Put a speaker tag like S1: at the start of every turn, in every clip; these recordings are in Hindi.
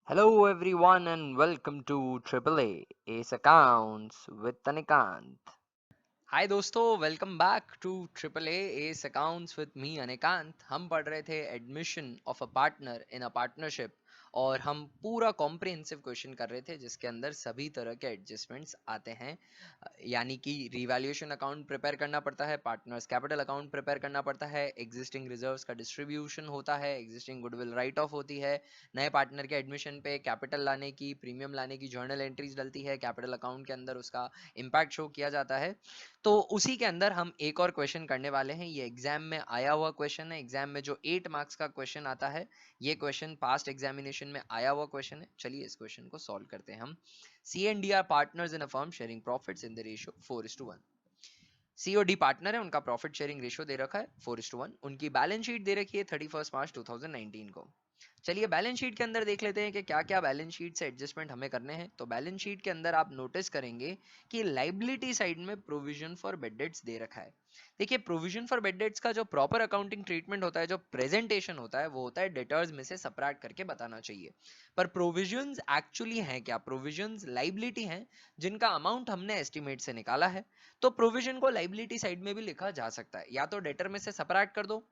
S1: Hello everyone and welcome to AAA Ace Accounts with Anikant.
S2: Hi दोस्तों, welcome back to triple A S accounts with me Anikant. हम पढ़ रहे थे admission of a partner in a partnership और हम पूरा कॉम्प्रिहेंसिव क्वेश्चन कर रहे थे जिसके अंदर सभी तरह के एडजस्टमेंट्स आते हैं। यानी कि रिवैल्यूएशन अकाउंट प्रिपेयर करना पड़ता है, पार्टनर्स कैपिटल अकाउंट प्रिपेयर करना पड़ता है, एग्जिस्टिंग रिजर्व्स का डिस्ट्रीब्यूशन होता है, एग्जिस्टिंग गुडविल राइट ऑफ होती है, नए पार्टनर के एडमिशन पे कैपिटल लाने की, प्रीमियम लाने की जर्नल एंट्रीज डलती है, कैपिटल अकाउंट के अंदर उसका इम्पैक्ट शो किया जाता है। तो उसी के अंदर हम एक और क्वेश्चन करने वाले हैं। ये एग्जाम में आया हुआ क्वेश्चन है। एग्जाम में जो 8 मार्क्स का क्वेश्चन आता है, ये क्वेश्चन पास्ट एग्जामिनेशन में आया हुआ क्वेश्चन है। चलिए इस क्वेश्चन को सॉल्व करते हैं हम। C and D are partners in a firm sharing profits in the ratio 4:1। C और डी पार्टनर है, उनका प्रॉफिट शेयरिंग रेशियो दे रखा है 4:1। उनकी बैलेंस शीट दे रखी है 31 मार्च 2019 को। चलिए बैलेंस शीट के अंदर देख लेते हैं कि क्या क्या बैलेंस शीट से एडजस्टमेंट हमें करने हैं। तो बैलेंस शीट के अंदर आप नोटिस करेंगे कि लाइबिलिटी साइड में प्रोविजन फॉर बेड डेट्स दे रखा है। देखिए, प्रोविजन फॉर बेड डेट्स का जो प्रॉपर अकाउंटिंग ट्रीटमेंट होता है, जो प्रेजेंटेशन होता है, वो होता है डेटर्स में से सबट्रैक्ट करके बताना चाहिए। पर प्रोविजंस एक्चुअली हैं क्या? प्रोविजंस लाइबिलिटी हैं जिनका अमाउंट हमने एस्टिमेट से निकाला है। तो प्रोविजन को लाइबिलिटी साइड में भी लिखा जा सकता है, या तो डेटर में से सबट्रैक्ट कर दो।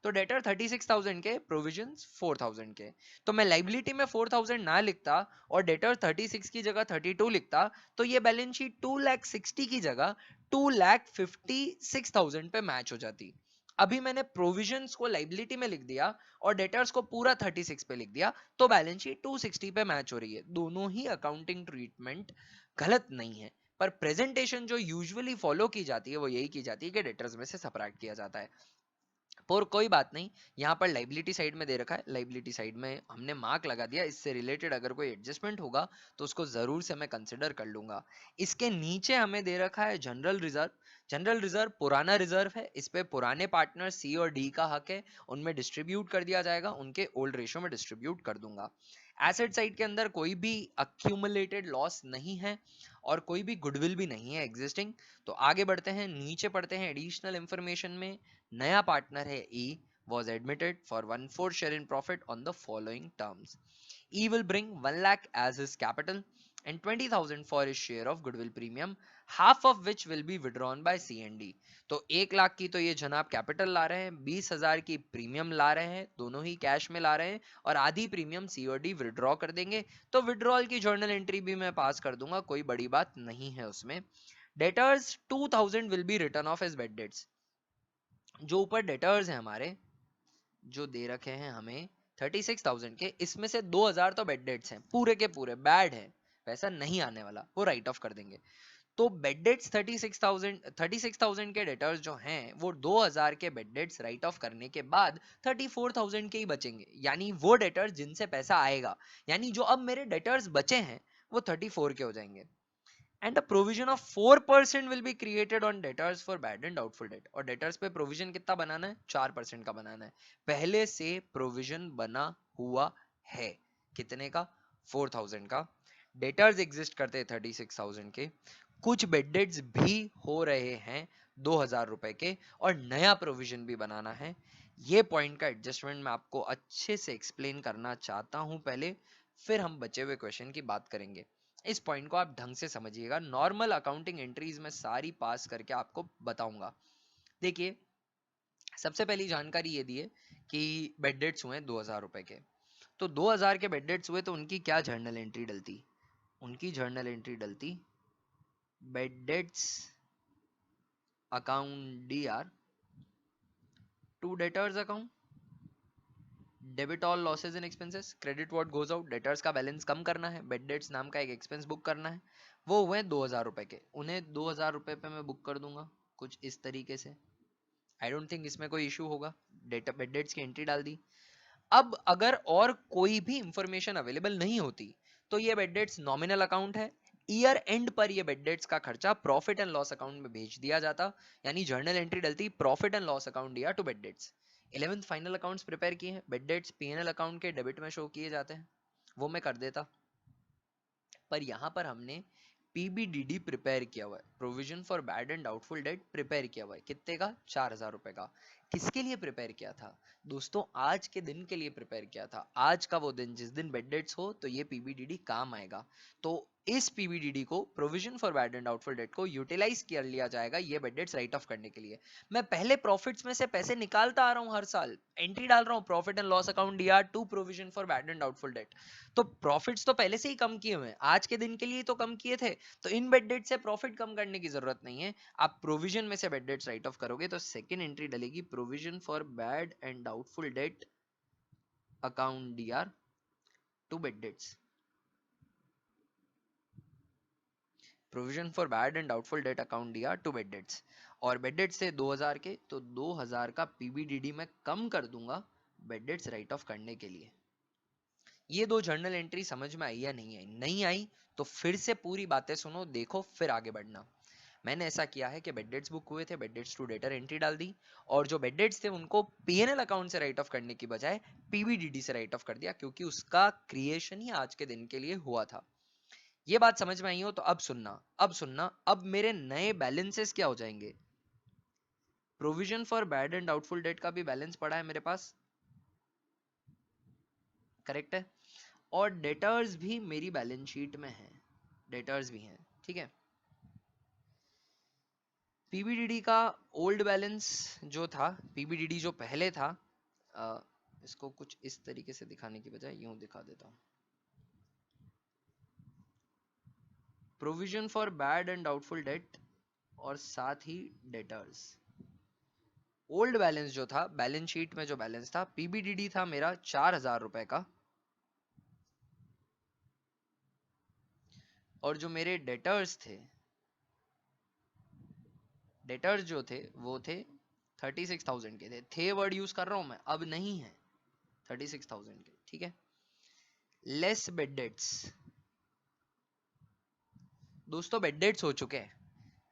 S2: तो डेटर 36,000 के, प्रोविजंस 4,000 के। तो मैं लाइबिलिटी में 4,000 ना लिखता और डेटर 36 की जगह 32 लिखता, तो ये बैलेंस शीट 2,60,000 की जगह 2,56,000 पे मैच हो जाती। अभी मैंने प्रोविजंस को लाइबिलिटी में लिख दिया और डेटर्स को पूरा 36 पे लिख दिया, तो बैलेंस शीट 260 पे मैच हो रही है। दोनों ही अकाउंटिंग ट्रीटमेंट गलत नहीं है, पर प्रेजेंटेशन जो यूजुअली फॉलो की जाती है वो यही की जाती है कि डेटर्स में से सबट्रैक्ट किया जाता है। और कोई बात नहीं, यहाँ पर लाइबिलिटी साइड में दे रखा है, लाइबिलिटी साइड में हमने मार्क लगा दिया। इससे रिलेटेड अगर कोई एडजस्टमेंट होगा तो उसको जरूर से मैं कंसिडर कर लूंगा। इसके नीचे हमें दे रखा है जनरल रिजर्व। जनरल रिजर्व पुराना रिजर्व है, इस पे पुराने पार्टनर सी और डी का हक है, उनमें डिस्ट्रीब्यूट कर दिया जाएगा, उनके ओल्ड रेशियो में डिस्ट्रीब्यूट कर दूंगा। एसेट साइड के अंदर कोई भी अक्यूमुलेटेड लॉस नहीं है और कोई भी गुडविल भी नहीं है एग्जिस्टिंग। तो आगे बढ़ते हैं, नीचे पढ़ते हैं एडिशनल इंफॉर्मेशन में। नया पार्टनर है ई, was admitted for 1/4 share in profit on the following terms. E will bring 1 lakh as his capital and 20,000 for his share of goodwill premium, half of which will be withdrawn by C and D. तो 1 लाख की तो ये जनाब कैपिटल ला रहे हैं, 20,000 की प्रीमियम ला रहे हैं, दोनों ही कैश में ला रहे हैं, और आधी प्रीमियम सी और डी विड्रॉ कर देंगे। तो विड्रॉल की जर्नल एंट्री भी मैं पास कर दूंगा, कोई बड़ी बात नहीं है उसमें। Debtors 2,000 will be return off as bad debts. जो ऊपर डेटर्स हैं हमारे, जो दे रखे हैं हमें 36,000 के, इसमें से 2,000 तो बेड डेट्स हैं, पूरे के पूरे बैड है, वैसा नहीं आने वाला, वो राइट ऑफ कर देंगे। तो बेड डेट्स 36,000 के डेटर्स जो हैं वो 2,000 के बेड डेट्स राइट ऑफ करने के बाद 34,000 के ही बचेंगे, यानी वो डेटर्स जिनसे पैसा आएगा, यानी जो अब मेरे डेटर्स बचे हैं वो 34 के हो जाएंगे। And a provision of 4% will be created on debtors for bad and doubtful debt। और debtors पे प्रोविजन कितना बनाना है? 4% का बनाना है। पहले से प्रोविजन बना हुआ है कितने का? 4,000 का। डेटर्स एग्जिस्ट करते हैं 36,000 के, कुछ बेड डेट्स भी हो रहे हैं 2,000 रुपए के, और नया प्रोविजन भी बनाना है। ये पॉइंट का एडजस्टमेंट मैं आपको अच्छे से एक्सप्लेन करना चाहता हूं पहले, फिर हम बचे हुए क्वेश्चन की बात करेंगे। इस पॉइंट को आप ढंग से समझिएगा, नॉर्मल अकाउंटिंग एंट्रीज में सारी पास करके आपको बताऊंगा। देखिए, सबसे पहली जानकारी ये दी है कि बेड डेट्स हुए 2,000 रुपए के। तो 2,000 के बेड डेट्स हुए तो उनकी क्या जर्नल एंट्री डलती? उनकी जर्नल एंट्री डलती bad debts account D R to debtors account, debit all losses and expenses, credit what goes out. Debtors का बैलेंस कम करना है, बेड डेट्स नाम का एक एक्सपेंस बुक करना है। वो हुए 2,000 रुपए के, उन्हें 2,000 रुपए पे मैं बुक कर दूंगा कुछ इस तरीके से। आई डोंट थिंक इसमें कोई इशू होगा। डेटा बेड डेट्स की एंट्री डाल दी। अब अगर और कोई भी इंफॉर्मेशन अवेलेबल नहीं होती तो ये बेड डेट्स नॉमिनल अकाउंट है। ईयर एंड पर ये बेड डेट्स का खर्चा प्रॉफिट एंड लॉस अकाउंट में भेज दिया जाता, यानी जर्नल एंट्री डलती प्रॉफिट एंड लॉस अकाउंट दिया to bad debts. 11th final accounts prepare किए हैं, बेड डेट्स पीएनएल अकाउंट के डेबिट में शो किए जाते हैं, वो मैं कर देता। पर यहां पर हमने पीबीडीडी प्रिपेयर किया हुआ है, provision for bad and doubtful date prepare किया हुआ है, कितने का? 4,000 रुपए का। किसके लिए प्रिपेयर किया था दोस्तों? आज के दिन के लिए प्रिपेयर किया था। आज का वो दिन जिस दिन बेड डेट्स हो तो ये पीबीडीडी काम आएगा। तो इस पीबीडीडी को, provision for bad and doubtful date को यूटिलाइज कर लिया जाएगा ये बेड डेट्स राइट ऑफ करने के लिए। मैं पहले प्रॉफिट्स में से पैसे निकालता आ रहा हूँ, हर साल एंट्री डाल रहा हूँ, profit and loss account D R to provision for bad and doubtful debt. तो प्रॉफिट्स तो पहले से ही कम किए हुए हैं, आज के दिन के लिए तो कम किए थे, तो इन बेड डेट से प्रॉफिट कम करने की जरूरत नहीं है। आप प्रोविजन में से बेड डेट्स राइट ऑफ करोगे तो सेकंड एंट्री डलेगी provision for bad and doubtful debt account D R to bad debts. Provision for bad and doubtful debt account D R to bad debts, और बेड डेट्स से 2000 के, तो 2000 का पीबीडीडी में कम कर दूंगा बेड डेट्स राइट ऑफ करने के लिए। ये दो जर्नल एंट्री समझ में आई या नहीं आई? नहीं आई तो फिर से पूरी बातें सुनो, देखो, फिर आगे बढ़ना। मैंने ऐसा किया है कि बेड डेट्स बुक हुए थे, bad debts to debtor entry डाल दी, और जो बेड डेट्स थे उनको पीएनएल अकाउंट से राइट ऑफ करने की बजाय पीबीडीडी से राइट ऑफ कर दिया, क्योंकि उसका क्रिएशन ही आज के दिन के लिए हुआ था। ये बात समझ में आई हो तो अब सुनना, अब सुनना। अब मेरे नए बैलेंसेस क्या हो जाएंगे? Provision for bad and doubtful date का भी बैलेंस पड़ा है मेरे पास, करेक्ट है, और डेटर्स भी मेरी बैलेंस शीट में है, डेटर्स भी हैं, ठीक है। पीबीडीडी का ओल्ड बैलेंस जो था, पीबीडीडी जो पहले था, इसको कुछ इस तरीके से दिखाने की बजाय यूं दिखा देता हूं। Provision for bad and doubtful date और साथ ही डेटर्स। ओल्ड बैलेंस जो था, बैलेंस शीट में जो बैलेंस था, पीबीडीडी था मेरा 4,000 रुपए का, और जो मेरे डेटर्स थे, डेटर्स जो थे वो थे 36,000 के थे वर्ड यूज कर रहा हूं मैं, अब नहीं है, 36,000 के, ठीक है। लेस बेड डेट्स, दोस्तों बेड डेट्स हो चुके हैं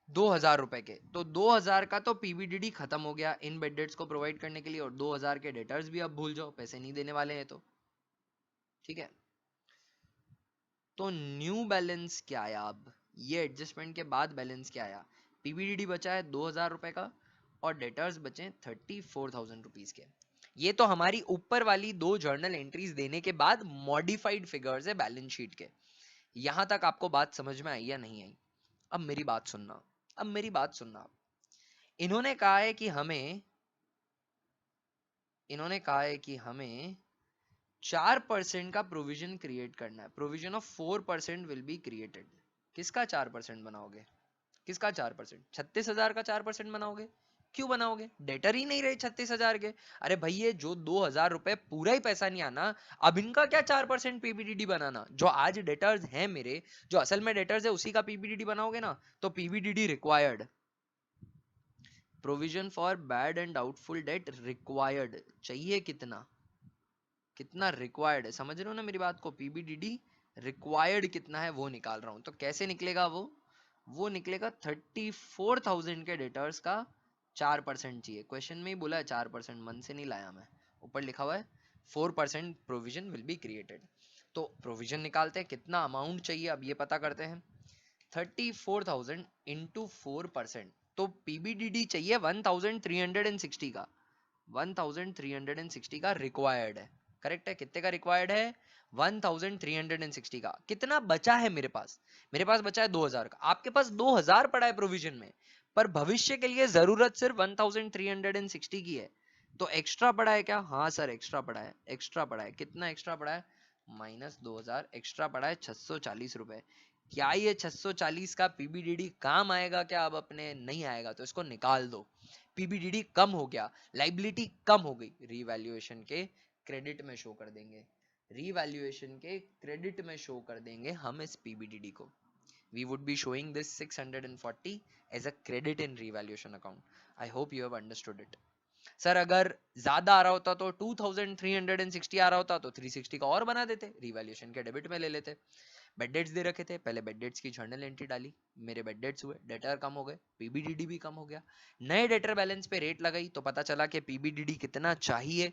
S2: 2,000 रुपए के, तो 2,000 का तो पीबीडीडी खत्म हो गया इन बेड डेट्स को प्रोवाइड करने के लिए, और 2,000 के डेटर्स भी अब भूल जाओ, पैसे नहीं देने वाले हैं तो, ठीक है। तो न्यू बैलेंस क्या आया? अब ये एडजस्टमेंट के बाद बैलेंस क्या आया? पीबीडीडी बचा है 2,000 रुपए का, और डेटर्स बचे 34,000 रुपीज के। ये तो हमारी ऊपर वाली दो जर्नल एंट्रीज देने के बाद मॉडिफाइड फिगर्स है बैलेंस शीट के। यहां तक आपको बात समझ में आई या नहीं आई? अब मेरी बात सुनना, अब मेरी बात सुनना। इन्होंने कहा है कि हमें, इन्होंने कहा है कि हमें 4% का प्रोविजन क्रिएट करना है, provision of 4% will be created. किसका 4% बनाओगे? किसका 4%? 36,000 का 4% बनाओगे? क्यों बनाओगे? डेटर ही नहीं रहे 36,000 के। अरे भाई ये जो 2,000 रुपए पूरा ही पैसा नहीं आना, अब इनका क्या 4% पीबीडीडी बनाना? जो आज डेटर्स हैं मेरे, जो असल में डेटर्स है, उसी का पीबीडीडी बनाओगे ना, तो PBDD required, provision for bad and doubtful debt required चाहिए कितना? कितना रिक्वायर्ड है, समझ रहे हो ना मेरी बात को? पीबीडीडी रिक्वायर्ड कितना है वो निकाल रहा हूं, तो कैसे निकलेगा वो निकलेगा 34,000 के डेटर्स का 4% चाहिए। क्वेश्चन में ही बोला है 4%, मन से नहीं लाया मैं, ऊपर लिखा हुआ है 4% प्रोविजन विल बी क्रिएटेड। तो प्रोविजन निकालते हैं, कितना अमाउंट चाहिए अब ये पता करते हैं। 34,000 इंटू 4%, तो पीबीडीडी चाहिए 1,360 का, 1,360 का रिक्वायर्ड है, करेक्ट है। कितने का रिक्वायर्ड है? 1,360 का। कितना बचा है मेरे पास? मेरे पास बचा है 2,000 का। आपके पास 2,000 पड़ा है प्रोविजन में, पर भविष्य के लिए जरूरत सिर्फ 1,360 की है, तो एक्स्ट्रा पड़ा है क्या? हाँ सर एक्स्ट्रा पड़ा है, एक्स्ट्रा पड़ा है। कितना एक्स्ट्रा पड़ा है? -2,000 एक्स्ट्रा पड़ा है, 640 रुपए। क्या ये 640 का पीबीडीडी काम आएगा क्या? अब अपने नहीं आएगा, तो इसको निकाल दो। पीबीडीडी कम हो गया, लाइबिलिटी कम हो गई, रीवैल्यूएशन के क्रेडिट में शो कर देंगे, रीवैल्यूएशन के क्रेडिट में शो कर देंगे हम इस पीबीडीडी को। We would be showing this 640 as a credit in revaluation account. I hope you have understood it. Sir अगर ज्यादा आ रहा होता तो 2,360 आ रहा होता तो 360 का और बना देते, रिवैल्यूएशन के डेबिट में ले लेते। बेड डेट्स दे रखे थे, पहले बेड डेट्स की जर्नल एंट्री डाली, मेरे बेड डेट्स हुए, डेटर कम हो गए, पीबीडीडी भी कम हो गया। नए डेटर बैलेंस पे रेट लगाई तो पता चला कि पीबीडीडी कितना चाहिए।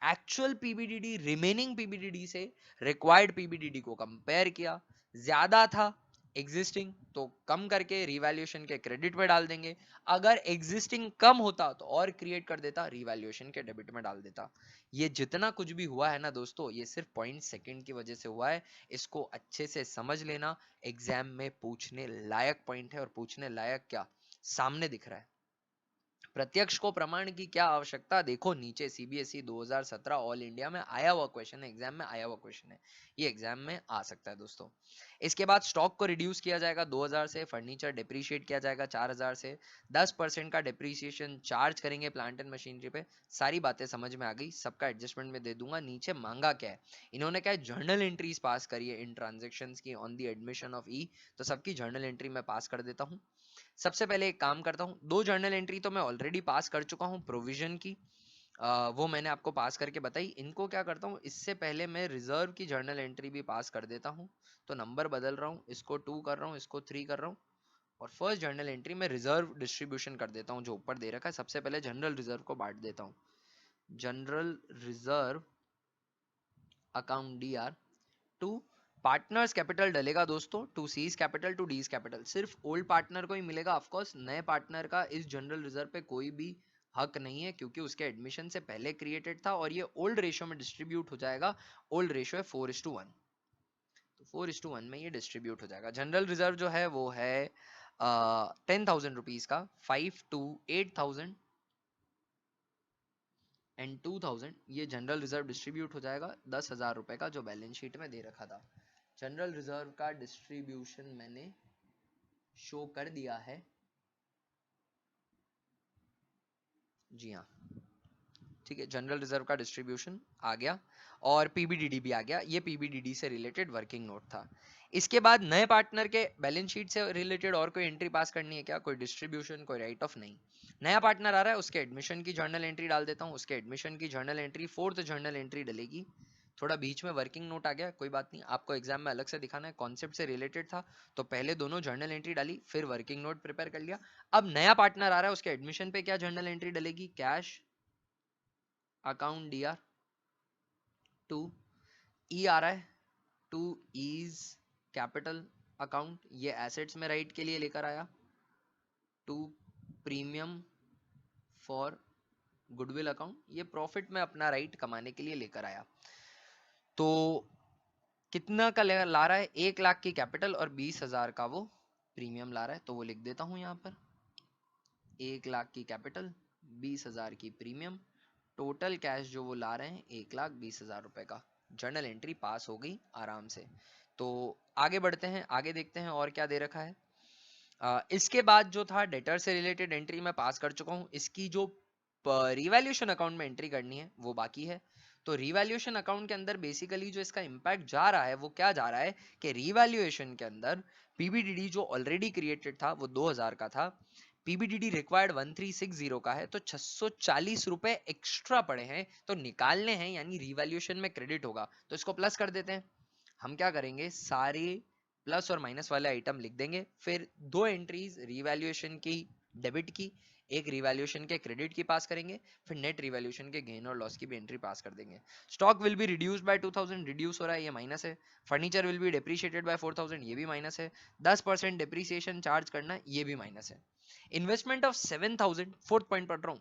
S2: एक्चुअल पीबीडीडी रिमेनिंग पीबीडीडी से रिक्वायर्ड पीबीडीडी को कंपेयर किया, ज्यादा था एग्जिस्टिंग तो कम करके रिवैल्यूएशन के क्रेडिट में डाल देंगे, अगर एग्जिस्टिंग कम होता तो और क्रिएट कर देता, रिवैल्यूएशन के डेबिट में डाल देता। ये जितना कुछ भी हुआ है ना दोस्तों, ये सिर्फ पॉइंट सेकंड की वजह से हुआ है, इसको अच्छे से समझ लेना। एग्जाम में पूछने लायक पॉइंट है, और पूछने लायक क्या, सामने दिख रहा है। प्रत्यक्ष को प्रमाण की क्या आवश्यकता, देखो नीचे सीबीएसई 2017 ऑल इंडिया में आया हुआ क्वेश्चन है, एग्जाम में आया हुआ क्वेश्चन है, ये एग्जाम में आ सकता है दोस्तों। इसके बाद स्टॉक को रिड्यूस किया जाएगा 2000 से, फर्नीचर डिप्रीशिएट किया जाएगा 4000 से, 10% का डिप्रीशिएशन चार्ज करेंगे प्लांट एंड मशीनरी पे। सारी बातें समझ में आ गई, सबका एडजस्टमेंट में दे दूंगा। नीचे मांगा क्या है, इन्होंने क्या है, जर्नल एंट्रीज पास करिए इन ट्रांजेक्शन्स की ऑन द एडमिशन ऑफ ई, तो सबकी जर्नल एंट्री मैं पास कर देता हूँ। सबसे पहले एक काम करता हूँ, दो जर्नल एंट्री तो मैं ऑलरेडी पास कर चुका हूँ प्रोविजन की, वो मैंने आपको पास करके बताई। इनको क्या करता हूँ, इससे पहले मैं रिजर्व की जर्नल एंट्री भी पास कर देता हूँ। तो नंबर बदल रहा हूँ, इसको 2 कर रहा हूँ, इसको 3 कर रहा हूँ, और फर्स्ट जर्नल एंट्री में रिजर्व डिस्ट्रीब्यूशन कर देता हूँ जो ऊपर दे रखा है। सबसे पहले जनरल रिजर्व को बांट देता हूँ, general reserve account D R to partners capital डलेगा दोस्तों, to C's capital to D's capital. सिर्फ ओल्ड पार्टनर को ही मिलेगा, ऑफ कोर्स नए पार्टनर का इस जनरल रिजर्व पे कोई भी हक नहीं है, क्योंकि उसके एडमिशन से पहले क्रिएटेड था, और ये ओल्ड रेशियो में डिस्ट्रीब्यूट हो जाएगा। ओल्ड रेशियो है 4:1, तो 4:1 में ये डिस्ट्रीब्यूट हो जाएगा। जनरल रिजर्व जो है वो है 10,000 रुपीज का, 5 to 8,000 एंड 2,000, ये जनरल रिजर्व डिस्ट्रीब्यूट हो जाएगा 10,000 रुपए का, जो बैलेंस शीट में दे रखा था। जनरल रिजर्व का डिस्ट्रीब्यूशन मैंने शो कर दिया है, जी हाँ, ठीक है। जनरल रिजर्व का डिस्ट्रीब्यूशन आ गया, और पीबीडीडी भी आ गया, ये पीबीडीडी से रिलेटेड वर्किंग नोट था। इसके बाद नए पार्टनर के बैलेंस शीट से रिलेटेड और कोई एंट्री पास करनी है क्या, कोई डिस्ट्रीब्यूशन, कोई राइट ऑफ नहीं। नया पार्टनर आ रहा है, उसके एडमिशन की जर्नल एंट्री डाल देता हूँ, उसके एडमिशन की journal entry, fourth journal entry डलेगी। थोड़ा बीच में वर्किंग नोट आ गया, कोई बात नहीं, आपको एग्जाम में अलग से दिखाना है, कॉन्सेप्ट से रिलेटेड था, तो पहले दोनों जर्नल एंट्री डाली, फिर वर्किंग नोट प्रिपेयर कर लिया। अब नया पार्टनर आ रहा है, उसके एडमिशन पे क्या जर्नल एंट्री डलेगी, cash account D R to, E आ रहा है, टू ईज कैपिटल अकाउंट, ये एसेट्स में राइट के लिए लेकर आया, to premium for goodwill account, ये प्रॉफिट में अपना राइट कमाने के लिए लेकर आया। तो कितना का ला रहा है, 1 लाख की कैपिटल और 20,000 का वो प्रीमियम ला रहा है, तो वो लिख देता हूं यहां पर, 1 लाख की कैपिटल, 20,000 की प्रीमियम, टोटल कैश जो वो ला रहे हैं 1,20,000 रुपए का। जर्नल एंट्री पास हो गई आराम से। तो आगे बढ़ते हैं, आगे देखते हैं और क्या दे रखा है। इसके बाद जो था डेटर से रिलेटेड एंट्री मैं पास कर चुका हूँ, इसकी जो रिवैल्यूएशन अकाउंट में एंट्री करनी है वो बाकी है। तो रिवैल्यूएशन अकाउंट के अंदर बेसिकली जो इसका इंपैक्ट जा रहा है वो क्या जा रहा है, कि रिवैल्यूएशन के अंदर पीबीडीडी जो ऑलरेडी क्रिएटेड था वो 2000 का था, पीबीडीडी रिक्वायर्ड 1360 का है, तो 640 रुपए एक्स्ट्रा पड़े हैं, तो निकालने हैं, यानी रिवैल्यूएशन में क्रेडिट होगा, तो इसको प्लस कर देते हैं। हम क्या करेंगे, सारे प्लस और माइनस वाले आइटम लिख देंगे, फिर दो एंट्रीज रिवैल्यूएशन की डेबिट की, एक रिवैल्यूएशन के क्रेडिट की पास करेंगे, फिर नेट रिवैल्यूएशन के गेन और लॉस की भी एंट्री पास कर देंगे। Stock will be reduced by 2000, reduce हो रहा है, ये माइनस है। Furniture will be depreciated by 4000, ये भी माइनस है। 10% डेप्रिसिएशन चार्ज करना, ये भी माइनस है। इन्वेस्टमेंट ऑफ 7000, फोर्थ पॉइंट पढ़ रहा हूँ,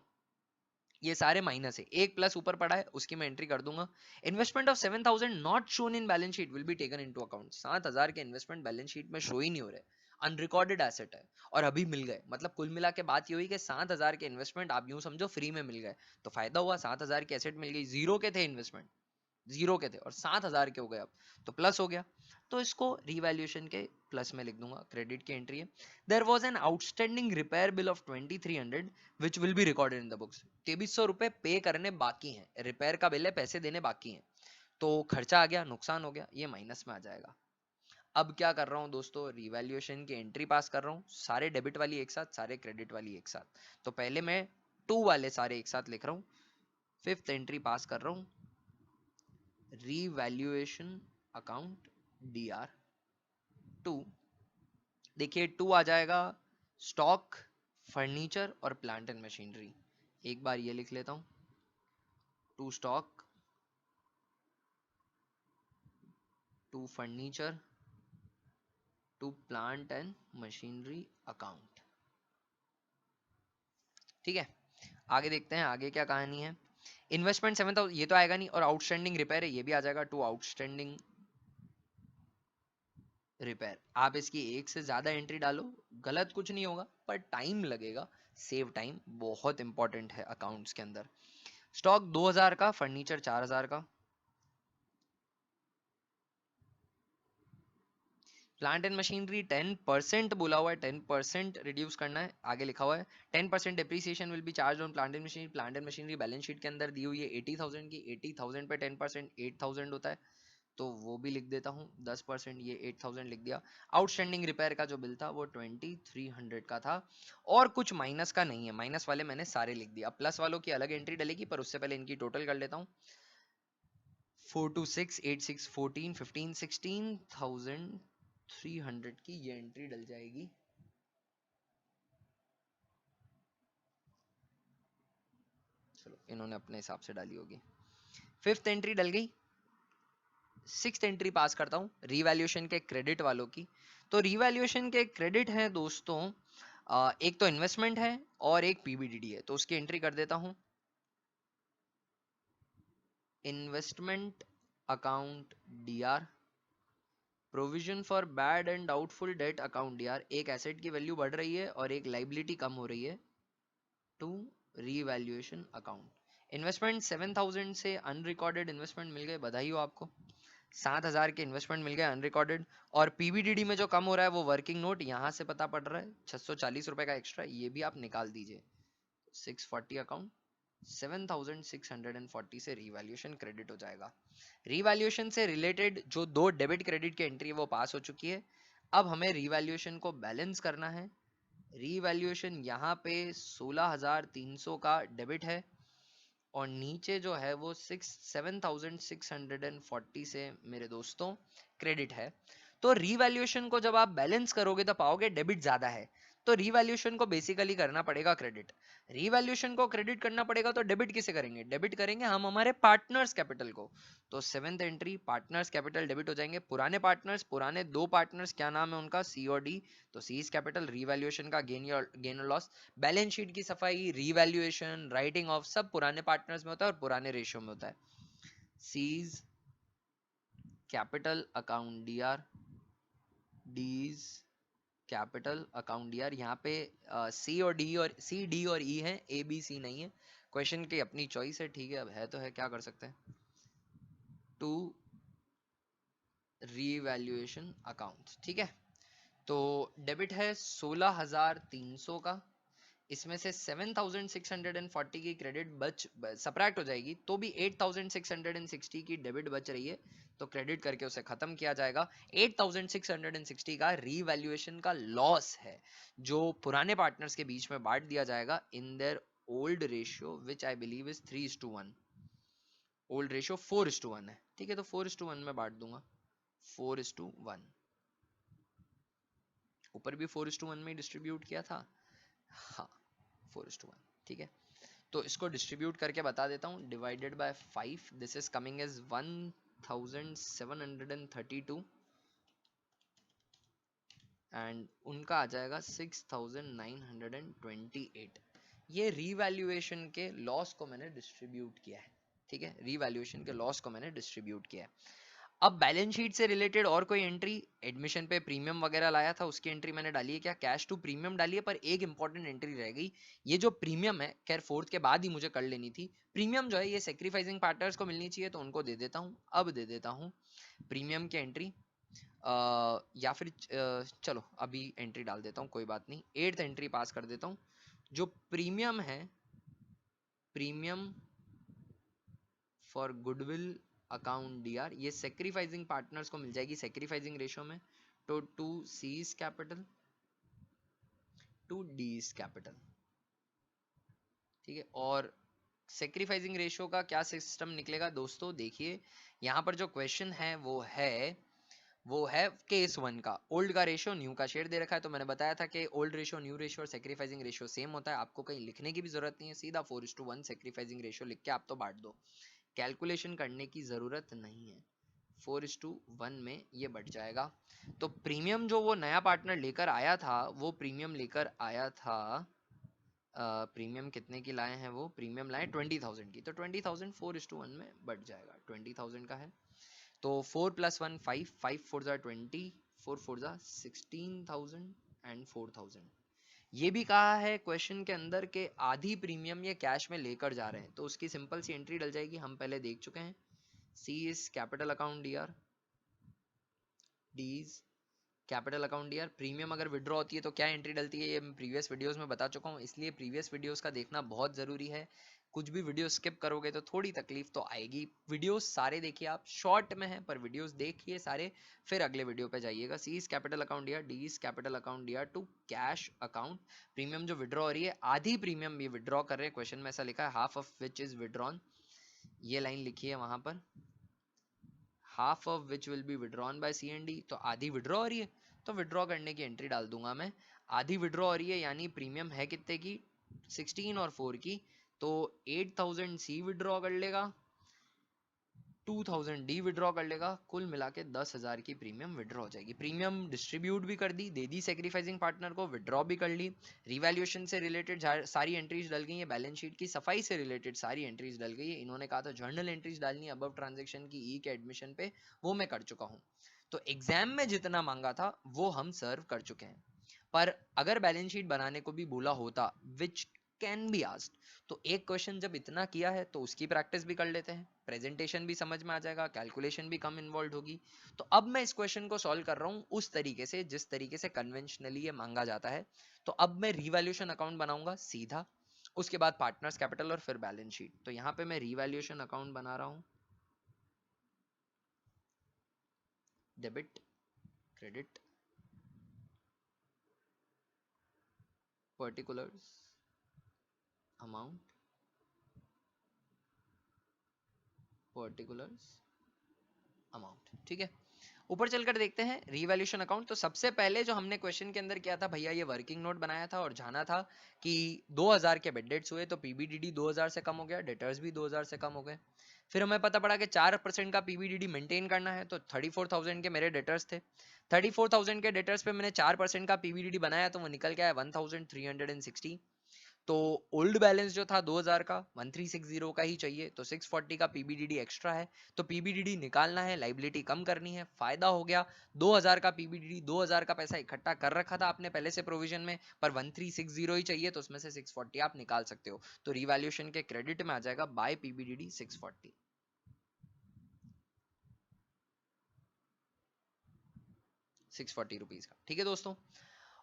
S2: ये सारे माइनस है, एक प्लस ऊपर पड़ा है उसकी मैं एंट्री कर दूंगा। Investment of 7000 not shown in balance sheet will be taken into account, 7000 के इन्वेस्टमेंट बैलेंस शीट में शो ही नहीं हो रहे, अनरिकॉर्डेड एसेट है, और अभी मिल गए, मतलब कुल मिला के बात ये हुई कि 7000 के इन्वेस्टमेंट आप यूं समझो फ्री में मिल गए, तो फायदा हुआ, 7000 की एसेट मिल गई, जीरो के थे इन्वेस्टमेंट, जीरो के थे और 7000 के हो गए अब, तो प्लस हो गया, तो इसको रिवैल्यूएशन के प्लस में लिख दूंगा, क्रेडिट की एंट्री है। There was an outstanding repair bill of 2300 which will be recorded in the books, 2300 रुपए पे करने बाकी हैं, रिपेयर का बिल है, पैसे देने बाकी हैं, तो खर्चा आ गया, नुकसान हो गया, ये माइनस में आ जाएगा। अब क्या कर रहा हूं दोस्तों, रिवैल्यूएशन की एंट्री पास कर रहा हूं, सारे डेबिट वाली एक साथ, सारे क्रेडिट वाली एक साथ। तो पहले मैं 2 वाले सारे एक साथ लिख रहा हूं, फिफ्थ एंट्री पास कर रहा हूं, revaluation account D R to, देखिए 2 आ जाएगा स्टॉक, फर्नीचर और प्लांट एंड मशीनरी, एक बार ये लिख लेता हूं, to stock, to furniture to plant and machinery account. ठीक है, आगे देखते हैं आगे क्या कहानी है। इन्वेस्टमेंट 7,000 ये तो आएगा नहीं, और आउटस्टैंडिंग रिपेयर है ये भी आ जाएगा, टू आउटस्टैंडिंग रिपेयर। आप इसकी एक से ज्यादा एंट्री डालो, गलत कुछ नहीं होगा पर टाइम लगेगा, सेव टाइम बहुत इंपॉर्टेंट है अकाउंट्स के अंदर। स्टॉक 2000 का, फर्नीचर 4000 का, प्लांट एंड मशीनरी 10% बोला हुआ है, 10% रिड्यूस करना है, आगे लिखा हुआ है 10% depreciation will be charge on plant and machinery. Plant and machinery balance sheet के अंदर दी हुई है 80,000 की, 80,000 पे 10% 8000 होता है, तो वो भी लिख देता हूँ 10%, ये 8000 लिख दिया। आउटस्टैंडिंग रिपेयर का जो बिल था वो 2300 का था, और कुछ माइनस का नहीं है, माइनस वाले मैंने सारे लिख दिया। प्लस वालों की अलग एंट्री डलेगी, पर उससे पहले इनकी टोटल कर लेता हूँ। 4 2 6 8 6 14 15 16,300 की ये एंट्री डल जाएगी। चलो इन्होंने अपने हिसाब से डाली होगी। फिफ्थ एंट्री डल गई। सिक्स्थ एंट्री पास करता हूँ रीवैल्यूएशन के क्रेडिट वालों की। तो रीवैल्यूएशन के क्रेडिट है दोस्तों, एक तो इन्वेस्टमेंट है और एक पीबीडीडी है, तो उसकी एंट्री कर देता हूँ। Investment account DR, provision for bad and doubtful debt account D R, एक एसेट की वैल्यू बढ़ रही है और एक लाइबिलिटी कम हो रही है, टू रीवैल्यूएशन अकाउंट। इन्वेस्टमेंट 7000 से अनरिकॉर्डेड इन्वेस्टमेंट मिल गए, बधाई हो आपको, 7000 के इन्वेस्टमेंट मिल गए अनरिकॉर्डेड। और पीबीडीडी में जो कम हो रहा है वो वर्किंग नोट यहाँ से पता पड़ रहा है 640 रुपए का एक्स्ट्रा, ये भी आप निकाल दीजिए। 640 अकाउंट 7640 से रीवैल्यूएशन क्रेडिट हो जाएगा। रीवैल्यूएशन से रिलेटेड जो दो डेबिट क्रेडिट की एंट्री है वो पास हो चुकी है। अब हमें रीवैल्यूएशन को बैलेंस करना है। रीवैल्यूएशन यहाँ पे 16,300 का डेबिट है, और नीचे जो है वो 7,640 से मेरे दोस्तों क्रेडिट है। तो रीवैल्यूएशन को जब आप बैलेंस करोगे तो पाओगे डेबिट ज्यादा है, तो रीवैल्यूएशन को बेसिकली करना पड़ेगा क्रेडिट। रीवैल्यूएशन को क्रेडिट करना पड़ेगा तो डेबिट किसे करेंगे, डेबिट करेंगे हम हमारे पार्टनर्स कैपिटल को। तो seventh entry partners capital debit हो जाएंगे। पुराने पार्टनर्स, पुराने दो पार्टनर्स क्या नाम है उनका, सी और डी, तो सी इज कैपिटल, रीवैल्यूएशन का गेन और लॉस, बैलेंस शीट की सफाई, रीवैल्यूएशन, राइटिंग ऑफ, सब पुराने पार्टनर्स में होता है और पुराने रेशियो में होता है। सीज कैपिटल अकाउंट डीआर, डीज कैपिटल अकाउंट डीआर। यहाँ पे सी और डी और सी डी और ई है, ए बी सी नहीं है, क्वेश्चन की अपनी चॉइस है, ठीक है, अब है तो है, क्या कर सकते हैं। टू रीवैल्यूएशन अकाउंट, ठीक है। तो डेबिट है 16,300 का, इसमें से 7,640 की क्रेडिट सब्ट्रैक्ट हो जाएगी, तो भी 8,660 की डेबिट बच रही है, तो क्रेडिट करके उसे खत्म किया जाएगा। 8,660 का रीवैल्यूएशन का लॉस है, जो पुराने पार्टनर्स के बीच में बांट दिया जाएगा in their old ratio which I believe is 3:1। Old ratio 4:1 है, ठीक है, तो 4:1 में बांट दूंगा, 4:1। ऊपर भी 4:1 में डिस्ट्रीब्यूट किया था, हाँ 4:1, ठीक है। तो इसको डिस्ट्रीब्यूट करके बता देता हूँ, divided by 5, this is coming as 1732, and उनका आ जाएगा 6928। ये रीवैल्यूएशन के लॉस को मैंने डिस्ट्रीब्यूट किया है, ठीक है, रीवैल्यूएशन के लॉस को मैंने डिस्ट्रीब्यूट किया है। अब बैलेंस शीट से रिलेटेड और कोई एंट्री, एडमिशन पे प्रीमियम वगैरह लाया था उसकी एंट्री मैंने डाली है क्या, कैश टू प्रीमियम डाली है, पर एक इंपॉर्टेंट एंट्री रह गई। ये जो प्रीमियम है, खैर फोर्थ के बाद ही मुझे कर लेनी थी, प्रीमियम जो है ये सेक्रीफाइसिंग पार्टनर्स को मिलनी चाहिए, तो उनको दे देता हूँ। अब दे देता हूँ प्रीमियम की एंट्री, या फिर चलो अभी एंट्री डाल देता हूँ, कोई बात नहीं, एट्थ एंट्री पास कर देता हूँ। जो प्रीमियम है, premium for goodwill account DR, ये सेक्रीफाइसिंग पार्टनर्स को मिल जाएगी सेक्रीफाइसिंग रेशियो में, तो to C's capital to D's capital, ठीक है। और सेक्रीफाइसिंग रेशियो का क्या सिस्टम निकलेगा दोस्तों, देखिए यहाँ पर जो क्वेश्चन है वो है केस 1 का, ओल्ड का रेशियो न्यू का शेयर दे रखा है, तो मैंने बताया था कि ओल्ड रेशियो न्यू रेशियो और सेक्रीफाइसिंग रेशियो सेम होता है, आपको कहीं लिखने की भी जरूरत नहीं है, सीधा 4:1 सेक्रीफाइसिंग रेशियो लिख के आप तो बांट दो, कैलकुलेशन करने की जरूरत नहीं है। 4:1 में ये बढ़ जाएगा। तो प्रीमियम जो वो नया पार्टनर लेकर आया था, वो प्रीमियम लेकर आया था, प्रीमियम कितने की लाए हैं, वो प्रीमियम लाए 20,000 की, तो 20,000 4:1 में बढ़ जाएगा। 20,000 का है तो 4 + 1 5, 5 4 जा 20, 4 4 जा 16,000 एंड 4,000। ये भी कहा है क्वेश्चन के अंदर के आधी प्रीमियम ये कैश में लेकर जा रहे हैं, तो उसकी सिंपल सी एंट्री डल जाएगी, हम पहले देख चुके हैं। C is capital account D R, D is capital account ईयर। प्रीमियम अगर विड्रॉ होती है तो क्या एंट्री डलती है, ये मैं प्रीवियस वीडियोस में बता चुका हूँ, इसलिए प्रीवियस वीडियोस का देखना बहुत जरूरी है। कुछ भी वीडियो स्किप करोगे तो थोड़ी तकलीफ तो आएगी। वीडियोस सारे देखिए, आप शॉर्ट में है पर वीडियोस देखिए सारे, फिर अगले वीडियो पे जाइएगा। सी इज कैपिटल अकाउंट ईयर, डी इज कैपिटल अकाउंट ईयर टू कैश अकाउंट। प्रीमियम जो विड्रॉ हो रही है, आधी प्रीमियम ये विड्रॉ कर रहे हैं, क्वेश्चन में ऐसा लिखा है, half of which is withdrawn, ये लाइन लिखी है वहां पर, half of which will be withdrawn by C and D. तो आधी विड्रॉ हो रही है तो विड्रॉ करने की एंट्री डाल दूंगा मैं। आधी विड्रॉ हो रही है यानी प्रीमियम है कितने की, 16 और 4 की, तो 8,000 सी विड्रॉ कर लेगा, 2,000 डी विड्रॉ कर लेगा, कुल मिला के 10,000 की प्रीमियम विड्रॉ हो जाएगी। प्रीमियम डिस्ट्रीब्यूट भी कर दी, दे दी सेक्रीफाइसिंग पार्टनर को, विड्रॉ भी कर ली, रिवैल्यूएशन से रिलेटेड सारी एंट्रीज डल गई है, बैलेंस शीट की सफाई से रिलेटेड सारी एंट्रीज डल गई है। इन्होंने कहा था जर्नल एंट्रीज डालनी है अबव ट्रांजेक्शन की ई के एडमिशन पे, वो मैं कर चुका हूँ। तो एग्जाम में जितना मांगा था वो हम सर्व कर चुके हैं। पर अगर बैलेंस शीट बनाने को भी बोला होता, विच कैन बी आस्क्ड, तो एक क्वेश्चन जब इतना किया है तो उसकी प्रैक्टिस भी कर लेते हैं, प्रेजेंटेशन भी समझ में आ जाएगा, कैलकुलेशन भी कम इन्वॉल्व होगी। तो अब मैं इस क्वेश्चन को सॉल्व कर रहा हूँ उस तरीके से जिस तरीके से कन्वेंशनली ये मांगा जाता है। तो अब मैं रिवैल्यूएशन अकाउंट बनाऊंगा सीधा, उसके बाद पार्टनर्स कैपिटल और फिर बैलेंस शीट। तो यहाँ पे मैं रिवैल्यूएशन अकाउंट बना रहा हूँ, debit credit particulars amount particulars amount, ठीक है। ऊपर चलकर देखते हैं रिवैल्यूएशन अकाउंट। तो सबसे पहले जो हमने क्वेश्चन के अंदर किया था भैया, ये वर्किंग नोट बनाया था और जाना था कि 2000 के बेड डेट्स हुए तो पीबीडीडी 2000 से कम हो गया, डेटर्स भी 2000 से कम हो गए। फिर हमें पता पड़ा कि 4% का पीबीडीडी मेंटेन करना है, तो 34,000 के मेरे डेटर्स थे। 34,000 के डेटर्स पे मैंने 4% का पीबीडीडी बनाया तो वो निकल गया है 1360। तो ओल्ड बैलेंस जो था 2000 का, 1360 का ही चाहिए, तो 640 का पीबीडीडी एक्स्ट्रा है, तो पीबीडीडी निकालना है, लाइबिलिटी कम करनी है। फायदा हो गया 2000 का पीबीडीडी, 2000 का पैसा इकट्ठा कर रखा था आपने पहले से प्रोविजन में, पर 1360 ही चाहिए, तो उसमें से 640 आप निकाल सकते हो, तो रिवैल्यूएशन के क्रेडिट में आ जाएगा बाय पीबीडीडी 640, 640 रुपीज का। ठीक है दोस्तों,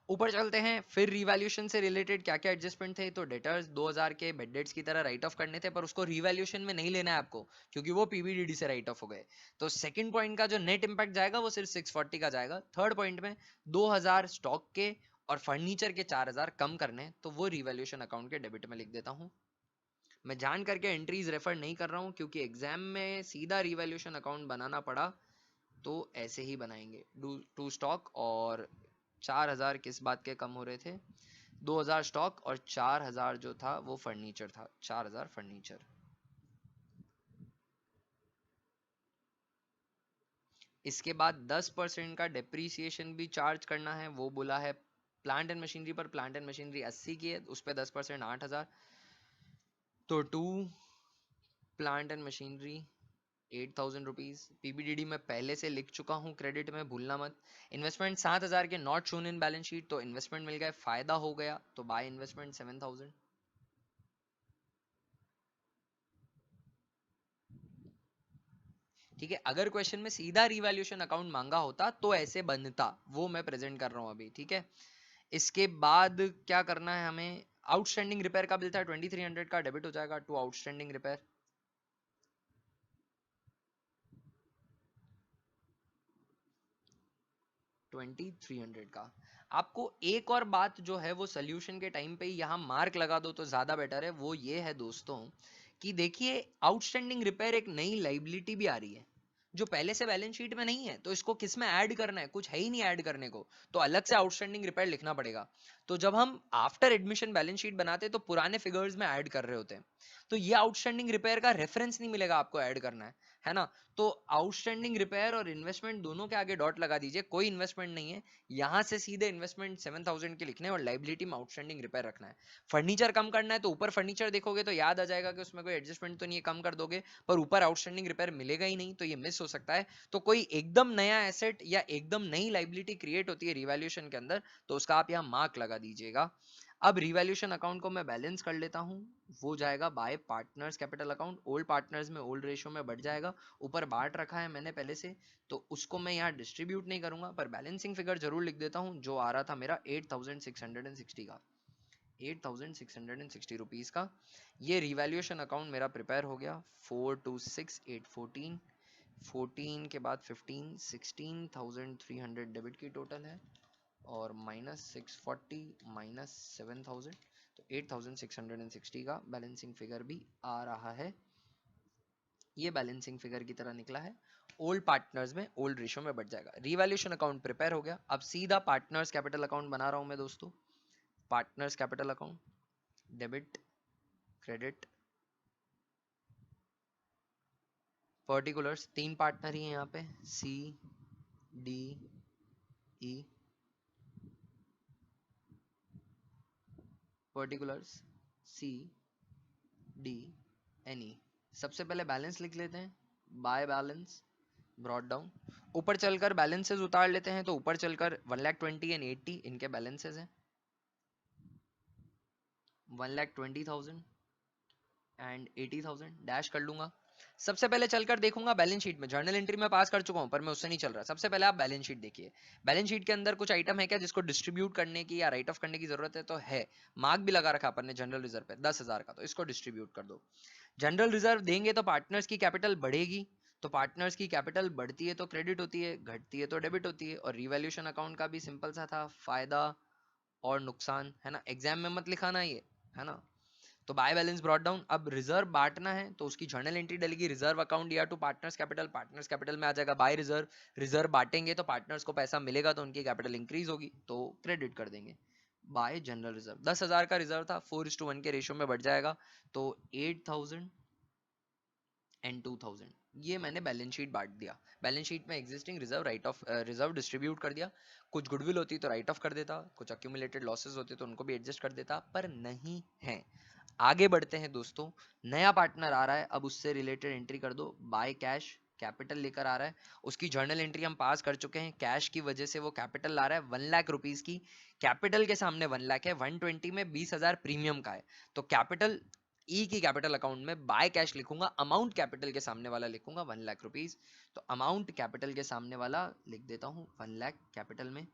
S2: ऊपर चलते हैं। फिर रिवैल्यूएशन से रिलेटेड क्या क्या एडजस्टमेंट थे, तो डेटर्स 2000 के बेड डेट्स की तरह राइट ऑफ करने थे, पर उसको रिवैल्यूएशन में नहीं लेना है आपको, क्योंकि वो पीबीडीडी से राइट ऑफ हो गए। तो सेकंड पॉइंट का जो नेट इंपैक्ट जाएगा वो सिर्फ 640 का जाएगा। थर्ड पॉइंट में 2000 स्टॉक के और फर्नीचर के 4000 कम करने, तो वो रिवैल्यूएशन अकाउंट के डेबिट में लिख देता हूँ। मैं जान करके एंट्रीज रेफर नहीं कर रहा हूँ, क्योंकि एग्जाम में सीधा रिवैल्यूएशन अकाउंट बनाना पड़ा तो ऐसे ही बनाएंगे। टू स्टॉक और 4000 किस बात के कम हो रहे थे, 2000 स्टॉक और 4000 जो था वो फर्नीचर था, 4000 फर्नीचर। इसके बाद 10% का डेप्रीसिएशन भी चार्ज करना है, वो बोला है प्लांट एंड मशीनरी पर। प्लांट एंड मशीनरी 80 की है, उस पर 10% 8000, तो to plant and machinery 8,000 rupees. PBDD में पहले से लिख चुका हूँ क्रेडिट में, भूलना मत। इन्वेस्टमेंट 7,000 के not shown in balance sheet, तो इन्वेस्टमेंट मिल गए, फायदा हो गया, तो बाय इन्वेस्टमेंट 7,000। ठीक है, अगर क्वेश्चन में सीधा रिवैल्यूएशन अकाउंट मांगा होता तो ऐसे बनता, वो मैं प्रेजेंट कर रहा हूँ अभी। ठीक है, इसके बाद क्या करना है हमें, आउटस्टैंडिंग रिपेयर का बिल था 2300 का, डेबिट हो जाएगा टू आउटस्टैंडिंग रिपेयर। 2300 का। आपको एक और बात जो है वो सोल्यूशन के टाइम पे यहाँ मार्क लगा दो तो ज्यादा बेटर है, वो ये है दोस्तों कि देखिए आउटस्टैंडिंग रिपेयर एक नई लाइबिलिटी भी आ रही है जो पहले से बैलेंस शीट में नहीं है, तो इसको किस में ऐड करना है, कुछ है ही नहीं ऐड करने को, तो अलग से आउटस्टैंडिंग रिपेयर लिखना पड़ेगा। तो जब हम आफ्टर एडमिशन बैलेंस शीट बनाते हैं तो पुराने फिगर्स में ऐड कर रहे होते हैं, तो ये आउटस्टैंडिंग रिपेयर का रेफरेंस नहीं मिलेगा, आपको ऐड करना है ना। तो आउटस्टैंडिंग रिपेयर और इन्वेस्टमेंट दोनों के आगे डॉट लगा दीजिए, कोई इन्वेस्टमेंट नहीं है, यहां से सीधे इन्वेस्टमेंट 7000 के लिखने और लाइबिलिटी में आउटस्टैंडिंग रिपेयर रखना है। फर्नीचर कम करना है तो ऊपर फर्नीचर देखोगे तो याद आ जाएगा कि उसमें कोई एडजस्टमेंट तो नहीं है, कम कर दोगे, पर ऊपर आउटस्टैंडिंग रिपेयर मिलेगा ही नहीं, तो ये मिस हो सकता है। तो कोई एकदम नया एसेट या एकदम नई लाइबिलिटी क्रिएट होती है रिवैल्यूएशन के अंदर, तो उसका आप यहाँ मार्क लगा दीजिएगा। अब रिवैल्यूएशन अकाउंट को मैं बैलेंस कर लेता हूँ, वो जाएगा bye partners capital account, old partners में ओल्ड रेशियो में बढ़ जाएगा, ऊपर बाट रखा है मैंने पहले से, तो उसको मैं यहाँ डिस्ट्रीब्यूट नहीं करूंगा, पर बैलेंसिंग फिगर जरूर लिख देता हूँ, जो आ रहा था मेरा 8660 का, 8660 रुपीज का। ये रिवैल्यूएशन अकाउंट मेरा प्रिपेयर हो गया। 426814, 14 के बाद 15, 16300 डेबिट की टोटल है, और -640 -7000, तो 8660 का बैलेंसिंग फिगर भी आ रहा है। ये बैलेंसिंग फिगर की तरह निकला है, ओल्ड पार्टनर्स में ओल्ड रेशियो में बढ़ जाएगा। रिवैल्यूएशन अकाउंट प्रिपेयर हो गया, अब सीधा पार्टनर्स कैपिटल अकाउंट बना रहा हूं मैं दोस्तों। Partners capital account, debit, credit, particulars, 3 partner ही हैं यहाँ पे, C D E, particulars C D N E. सबसे पहले बैलेंस लिख लेते हैं, बाय बैलेंस ब्रॉट डाउन। ऊपर चलकर बैलेंसेस उतार लेते हैं, तो ऊपर चलकर 1,20,000 एंड 80 इनके बैलेंसेस हैं, 1,20,000 एंड 80,000 डैश कर लूंगा। सबसे पहले चलकर देखूंगा बैलेंस शीट में, जर्नल एंट्री में पास कर चुका हूं पर मैं उससे नहीं चल रहा। सबसे पहले आप बैलेंस शीट देखिए, बैलेंस शीट के अंदर कुछ आइटम है क्या जिसको डिस्ट्रीब्यूट करने की या राइट ऑफ करने की जरूरत है, तो है। मार्क भी लगा रखा अपन ने जनरल रिजर्व पे 10,000 का, तो इसको डिस्ट्रीब्यूट कर दो। जनरल रिजर्व देंगे तो पार्टनर्स की कैपिटल बढ़ेगी, तो पार्टनर्स की कैपिटल बढ़ती है तो क्रेडिट होती है, घटती है तो डेबिट होती है। और रिवैल्यूएशन अकाउंट का भी सिंपल सा था, फायदा और नुकसान, है ना, एग्जाम में मत लिखाना ये, है ना। तो बाय बैलेंस ब्रॉट डाउन। अब रिजर्व बांटना है तो उसकी जर्नल एंट्री डलेगी, रिजर्व अकाउंट या to partners capital, partners capital में आ जाएगा बाय रिजर्व। रिजर्व बांटेंगे तो पार्टनर्स को पैसा मिलेगा तो उनकी कैपिटल इंक्रीज होगी, तो क्रेडिट कर देंगे बाय जनरल रिजर्व। 10,000 का रिजर्व था, 4:1 के रेशियो में बढ़ जाएगा, तो 8,000 एंड 2,000। ये मैंने बैलेंस शीट बांट दिया, बैलेंस शीट में existing reserve right of reserve distribute कर दिया। कुछ गुडविल होती तो राइट ऑफ कर देता, कुछ अक्यूमुलेटेड लॉसेस होते तो उनको भी एडजस्ट कर देता, पर नहीं है। आगे बढ़ते हैं दोस्तों, नया पार्टनर आ रहा है, अब उससे रिलेटेड एंट्री कर दो। बाय कैश कैपिटल लेकर आ रहा है, उसकी जर्नल एंट्री हम पास कर चुके हैं, कैश की वजह से वो कैपिटल ला रहा है 1 लाख रुपीज की, कैपिटल के सामने 1 लाख है, 120 में 20,000 प्रीमियम का है, तो कैपिटल ई की कैपिटल अकाउंट में बाय कैश लिखूंगा, अमाउंट कैपिटल के सामने वाला लिखूंगा 1 लाख रुपीज, तो अमाउंट कैपिटल के सामने वाला लिख देता हूं 1 लाख कैपिटल में।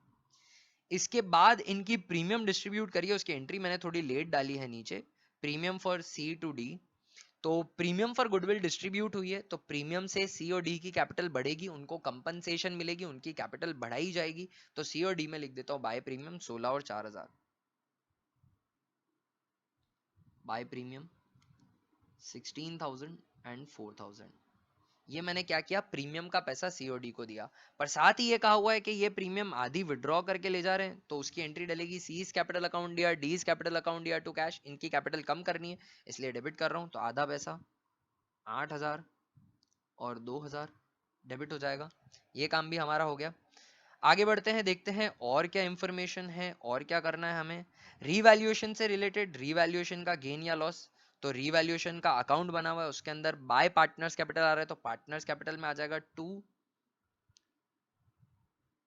S2: इसके बाद इनकी प्रीमियम डिस्ट्रीब्यूट करिए, उसकी एंट्री मैंने थोड़ी लेट डाली है नीचे, premium for C to D. तो प्रीमियम फॉर गुडविल डिस्ट्रीब्यूट हुई है, तो प्रीमियम से सी और डी की कैपिटल बढ़ेगी, उनको कंपनसेशन मिलेगी, उनकी कैपिटल बढ़ाई जाएगी, तो सी और डी में लिख देता हूं बाय प्रीमियम 16 और 4,000, बाय प्रीमियम 16,000 एंड 4,000। ये मैंने क्या किया, प्रीमियम का पैसा सीओडी को दिया, पर साथ ही ये कहा हुआ है कि ये प्रीमियम आधी विड्रॉ करके ले जा रहे हैं, तो उसकी एंट्री डलेगी सीज कैपिटल अकाउंट या डीज कैपिटल अकाउंट या टू कैश, इनकी कैपिटल कम करनी है इसलिए डेबिट कर रहा हूं, तो आधा पैसा 8,000 और 2,000 डेबिट हो जाएगा। ये काम भी हमारा हो गया। आगे बढ़ते हैं, देखते हैं और क्या इंफॉर्मेशन है और क्या करना है हमें। रीवैल्यूएशन से रिलेटेड, रीवैल्यूएशन का गेन या लॉस, तो रीवैल्यूएशन का अकाउंट बना हुआ है, उसके अंदर बाय पार्टनर्स कैपिटल आ रहा है, तो पार्टनर्स कैपिटल में आ जाएगा टू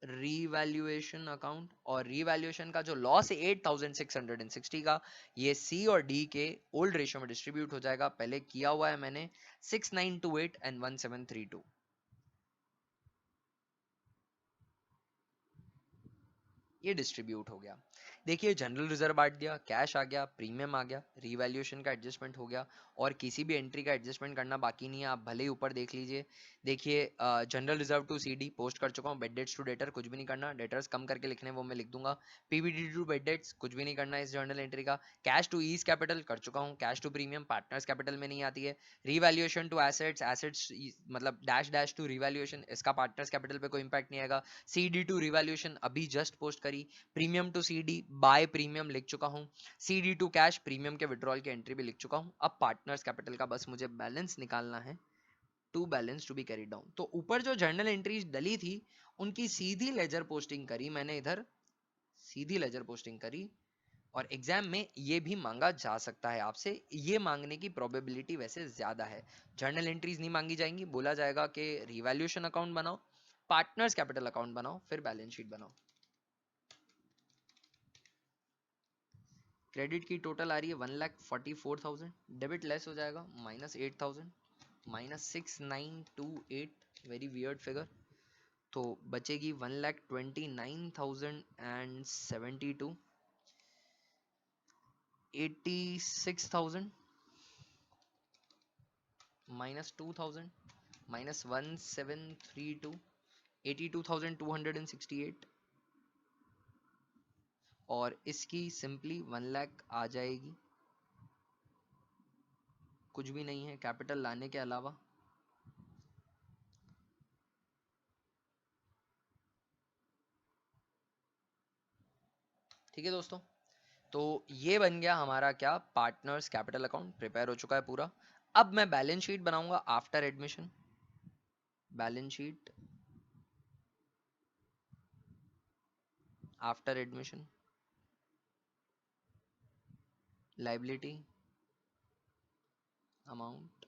S2: रीवैल्यूएशन अकाउंट, और रीवैल्यूएशन का जो लॉस है 8,660 का, ये सी और डी के ओल्ड रेशियो में डिस्ट्रीब्यूट हो जाएगा। पहले किया हुआ है मैंने 6928 एंड 1732, ये डिस्ट्रीब्यूट हो गया। देखिए जनरल रिजर्व बांट दिया, कैश आ गया, प्रीमियम आ गया, रीवैल्यूएशन का एडजस्टमेंट हो गया, और किसी भी एंट्री का एडजस्टमेंट करना बाकी नहीं है, आप भले ही ऊपर देख लीजिए। देखिए general reserve to C D post कर चुका हूँ, बेड डेट्स टू डेटर कुछ भी नहीं करना, डेटर्स कम करके लिखने वो मैं लिख दूंगा, पीवीडी टू बेड डेट्स कुछ भी नहीं करना इस जर्नल एंट्री का। कैश टू ईज कैपिटल कर चुका हूँ, cash to premium partners capital में नहीं आती है। रिवैल्यूएशन टू एसेट्स, एसेट्स मतलब डैश डैश टू रिवैल्यूएशन, इसका पार्टनर्स कैपिटल पे कोई इंपैक्ट नहीं आएगा। सी डी टू रिवैल्यूएशन अभी जस्ट पोस्ट करी करी, premium to C D by premium लिख चुका हूँ, सीडी टू कैश प्रीमियम के विड्रॉल की एंट्री भी लिख चुका हूँ। अब पार्टनर्स कैपिटल का बस मुझे बैलेंस निकालना है, to balance to be carry down. तो ऊपर जो जर्नल एंट्रीज डली थी उनकी सीधी लेजर पोस्टिंग करी मैंने, इधर सीधी लेजर पोस्टिंग करी, और एग्जाम में ये भी मांगा जा सकता है आपसे, ये मांगने की प्रोबेबिलिटी वैसे ज्यादा है। जर्नल एंट्रीज नहीं मांगी जाएंगी, बोला जाएगा कि रिवैल्यूएशन अकाउंट बनाओ, पार्टनर्स कैपिटल अकाउंट बनाओ, फिर बैलेंस शीट बनाओ। क्रेडिट की टोटल आ रही है 1,44,000, डेबिट लेस हो जाएगा -8,000, -6,928, वेरी वियर्ड फिगर। तो बचेगी 1,29,072, 86,000 -2,000 -1,732, 82,268, और इसकी सिंपली 1 लाख आ जाएगी, कुछ भी नहीं है कैपिटल लाने के अलावा। ठीक है दोस्तों, तो ये बन गया हमारा क्या, पार्टनर्स कैपिटल अकाउंट प्रिपेयर हो चुका है पूरा। अब मैं बैलेंस शीट बनाऊंगा after admission. Balance sheet after admission, liability, amount,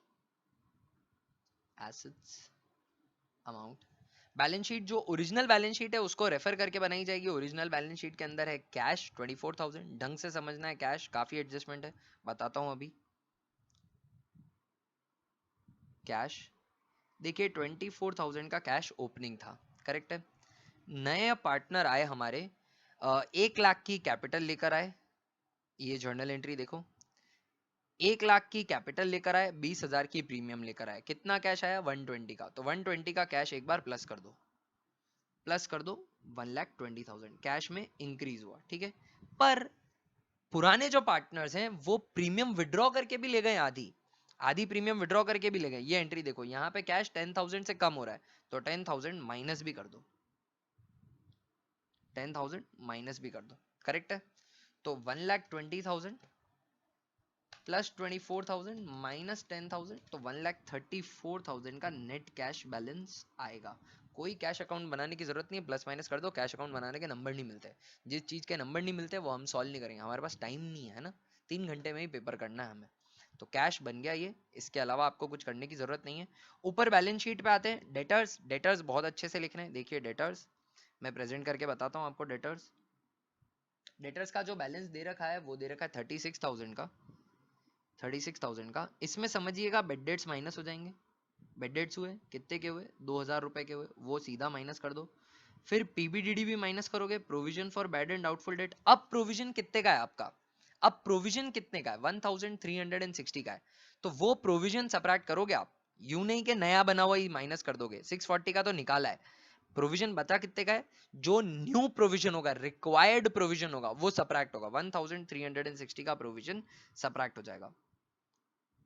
S2: assets, amount. Balance sheet जो ओरिजिनल बैलेंस शीट है उसको रेफर करके बनाई जाएगी। ओरिजिनल बैलेंस शीट के अंदर है कैश 24,000, ढंग से समझना है, कैश काफी एडजस्टमेंट है, बताता हूं अभी। कैश देखिए 24,000 का कैश ओपनिंग था, करेक्ट है। नए पार्टनर आए हमारे, 1 लाख की कैपिटल लेकर आए, ये जर्नल एंट्री देखो, 1 लाख की कैपिटल लेकर आए, 20,000 की प्रीमियम लेकर आए, कितना कैश आया 120 का। तो 120 का कैश एक बार प्लस कर दो, प्लस कर दो, 1,20,000 कैश में इंक्रीज हुआ, ठीक है। पर पुराने जो पार्टनर्स हैं वो प्रीमियम विड्रॉ करके भी ले गए, आधी आधी प्रीमियम विड्रॉ करके भी ले गए। ये एंट्री देखो, यहाँ पे कैश 10,000 से कम हो रहा है, तो 10,000 माइनस भी कर दो, 10,000 माइनस भी कर दो, करेक्ट है। तो 1,20,000 प्लस 24,000 माइनस 10,000, तो 1,34,000 का नेट कैश बैलेंस आएगा। कोई कैश अकाउंट बनाने की जरूरत नहीं है, प्लस माइनस कर दो, कैश अकाउंट बनाने के नंबर नहीं मिलते। जिस चीज के नंबर नहीं मिलते वो हम सॉल्व नहीं करेंगे, हमारे पास टाइम नहीं है ना, 3 घंटे में ही पेपर करना है हमें। तो कैश बन गया ये, इसके अलावा आपको कुछ करने की जरूरत नहीं है। ऊपर बैलेंस शीट पे आते हैं, डेटर्स, डेटर्स बहुत अच्छे से लिख रहे हैं, देखिए डेटर्स मैं प्रेजेंट करके बताता हूँ आपको। डेटर्स, डेटर्स का जो बैलेंस दे रखा है वो दे रखा है 36,000 का, 36,000 का। इसमें समझिएगा बेड डेट्स माइनस हो जाएंगे, बेड डेट्स हुए कितने के हुए, 2,000 रुपए के हुए, वो सीधा माइनस कर दो। फिर पीबीडीडी भी माइनस करोगे, provision for bad and doubtful date. अब प्रोविजन कितने का है आपका, अब प्रोविजन कितने का है, 1,360 का है, तो वो प्रोविजन सबट्रैक्ट करोगे आप, यूं नहीं कि नया बना हुआ ही माइनस कर दोगे। 640 का तो निकाला है, प्रोविजन बता कितने का है, जो न्यू प्रोविजन होगा, रिक्वायर्ड प्रोविजन होगा, वो सबट्रैक्ट होगा, 1,360 का प्रोविजन सबट्रैक्ट हो जाएगा।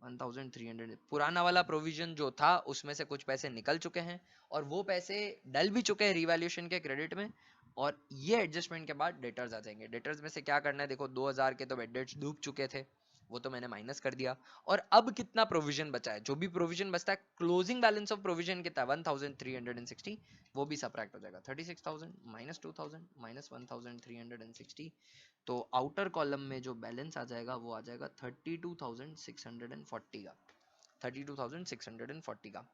S2: 1,300 पुराना वाला प्रोविजन जो था उसमें से कुछ पैसे निकल चुके हैं, और वो पैसे डल भी चुके हैं रिवैल्यूएशन के क्रेडिट में, और ये एडजस्टमेंट के बाद डेटर्स आ जाएंगे। डेटर्स में से क्या करना है, देखो 2,000 के तो बेड डेट्स डूब चुके थे, वो तो मैंने माइनस कर दिया। और अब कितना प्रोविजन बचा है, जो भी प्रोविजन बचता है, क्लोजिंग बैलेंस ऑफ प्रोविजन कितना है 1,360, वो भी सबट्रैक्ट हो जाएगा। 36,000 माइनस 2,000 माइनस 1,360, तो आउटर कॉलम में जो बैलेंस आ जाएगा वो आ जाएगा 32,640 का, 32,640 का।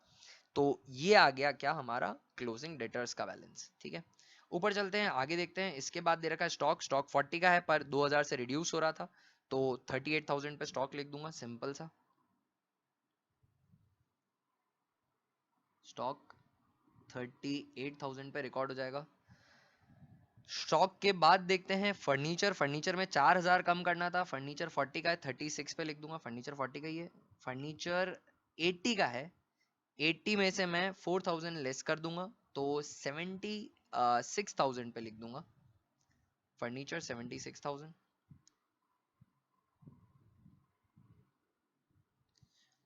S2: तो ये आ गया क्या, हमारा क्लोजिंग डेटर्स का बैलेंस, ठीक है। ऊपर चलते हैं, आगे देखते हैं। इसके बाद दे रखा है स्टॉक, स्टॉक 40 का है पर 2,000 से रिड्यूस हो रहा था, तो 38,000 पे स्टॉक लिख दूंगा, सिंपल सा स्टॉक 38,000 पे रिकॉर्ड हो जाएगा। स्टॉक के बाद देखते हैं फर्नीचर, फर्नीचर में 4,000 कम करना था, फर्नीचर 40 का है, 36 पे लिख दूंगा, फर्नीचर 40 का ही है। फर्नीचर 80 का है, 80 में से मैं 4,000 लेस कर दूंगा, तो 76,000 पे लिख दूंगा, फर्नीचर 76,000।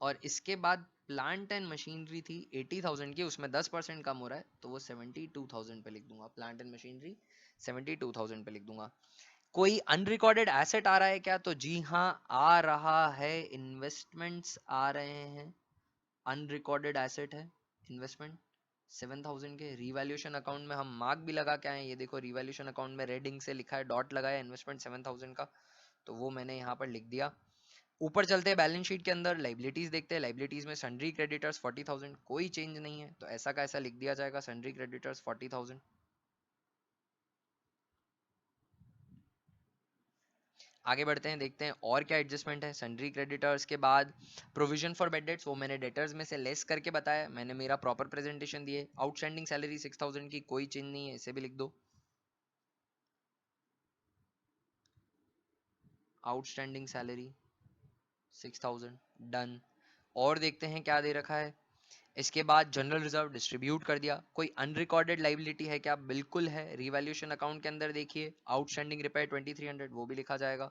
S2: और इसके बाद प्लांट एंड मशीनरी थी 80,000 की, उसमें 10% कम हो रहा है तो वो 72,000 पे लिख दूंगा। प्लांट एंड मशीनरी 72,000 पे लिख दूंगा। कोई अनरिकॉर्डेड एसेट आ रहा है क्या? तो जी हाँ आ रहा है, इन्वेस्टमेंट्स आ रहे हैं। अनरिकॉर्डेड एसेट है इन्वेस्टमेंट 7,000 के। रिवैल्यूएशन अकाउंट में हम मार्क भी लगा के आए, ये देखो रिवैल्यूएशन अकाउंट में रेड इंक से लिखा है, डॉट लगाया इन्वेस्टमेंट 7,000 का, तो वो मैंने यहाँ पर लिख दिया। ऊपर चलते हैं बैलेंस शीट के अंदर, लाइबिलिटीज देखते हैं। लाइबिलिटीज में सन्ड्री क्रेडिटर्स 40,000, कोई चेंज नहीं है तो ऐसा का ऐसा लिख दिया जाएगा, सन्ड्री क्रेडिटर्स 40,000। आगे बढ़ते हैं, देखते हैं और क्या एडजस्टमेंट है। सन्ड्री क्रेडिटर्स के बाद प्रोविजन फॉर बेड डेट्स, वो मैंने डेटर्स में से लेस करके बताया, मैंने मेरा प्रॉपर प्रेजेंटेशन दिए। आउटस्टैंडिंग सैलरी 6,000 की, कोई चेंज नहीं है, इसे भी लिख दो। Outstanding salary 6,000 done. और देखते हैं क्या दे रखा है। इसके बाद जनरल रिजर्व डिस्ट्रीब्यूट कर दिया। कोई अनरिकॉर्डेड लाइबिलिटी है क्या? बिल्कुल है। रिवैल्यूएशन अकाउंट के अंदर देखिए, आउटस्टैंडिंग रिपेयर 2300, वो भी लिखा जाएगा।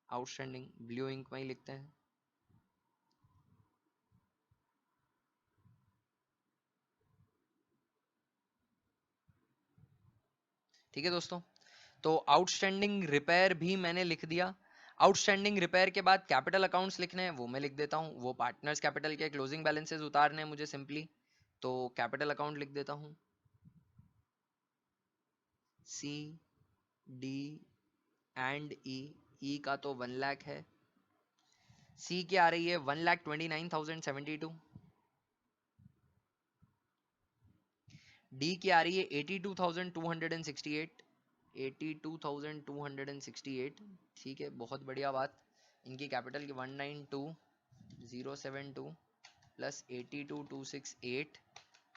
S2: आउटस्टैंडिंग ब्लू इंक में ही लिखते हैं। ठीक है दोस्तों, तो आउटस्टैंडिंग रिपेयर भी मैंने लिख दिया। आउटस्टैंडिंग रिपेयर के बाद कैपिटल अकाउंट्स लिखने हैं, वो मैं लिख देता हूँ। वो पार्टनर्स कैपिटल के क्लोजिंग बैलेंसेस उतारने हैं मुझे सिंपली, तो कैपिटल अकाउंट लिख देता हूँ। सी डी एंड ई, ई का तो 1 लाख है। सी की आ रही है 1,29,072। डी की आ रही है 82,268। 82,268, ठीक है, बहुत बढ़िया बात। इनकी कैपिटल की 192,072 प्लस 82,268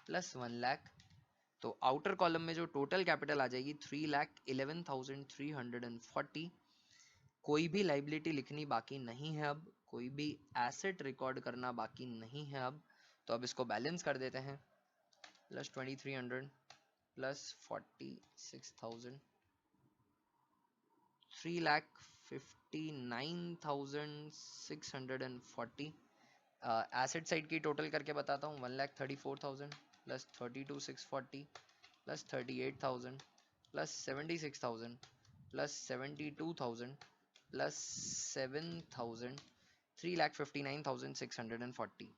S2: प्लस 1 लाख, तो आउटर कॉलम में जो टोटल कैपिटल आ जाएगी 3,11,340। कोई भी लाइबिलिटी लिखनी बाकी नहीं है अब, कोई भी एसेट रिकॉर्ड करना बाकी नहीं है अब, तो अब इसको बैलेंस कर देते हैं। Plus 2,300 plus 46,000, 3,59,640। एसेट साइड की टोटल करके बताता हूँ, 1,34,000 plus 32,640 plus 38,000 plus 76,000 plus 72,000 plus 7,000, 3,59,640।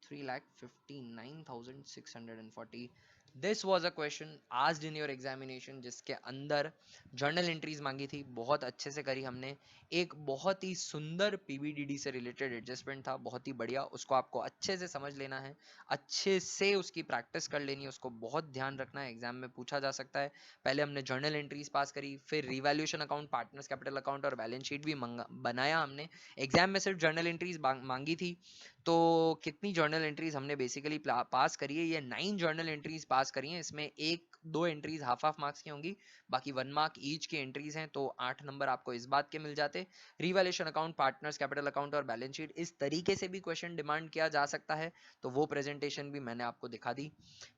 S2: 3,59,640। This was a question asked in your examination, जिसके अंदर जर्नल एंट्रीज मांगी थी, बहुत अच्छे से करी हमने। एक बहुत ही सुंदर पीबीडीडी से रिलेटेड एडजस्टमेंट था, बहुत ही बढ़िया। उसको आपको अच्छे से समझ लेना है, अच्छे से उसकी प्रैक्टिस कर लेनी है, उसको बहुत ध्यान रखना है, एग्जाम में पूछा जा सकता है। पहले हमने जर्नल एंट्रीज पास करी, फिर revaluation account, partners capital account और बैलेंस शीट भी बनाया हमने। एग्जाम में सिर्फ जर्नल एंट्रीज मांगी थी, तो कितनी जर्नल एंट्रीज हमने बेसिकली पास करी है? ये 9 जर्नल एंट्रीज पास करी हैं। इसमें 1-2 एंट्रीज हाफ मार्क्स की होंगी, बाकी 1 मार्क ईच की एंट्रीज हैं, तो 8 नंबर आपको इस बात के मिल जाते। Revaluation account, partners capital account और बैलेंस शीट, इस तरीके से भी क्वेश्चन डिमांड किया जा सकता है, तो वो प्रेजेंटेशन भी मैंने आपको दिखा दी।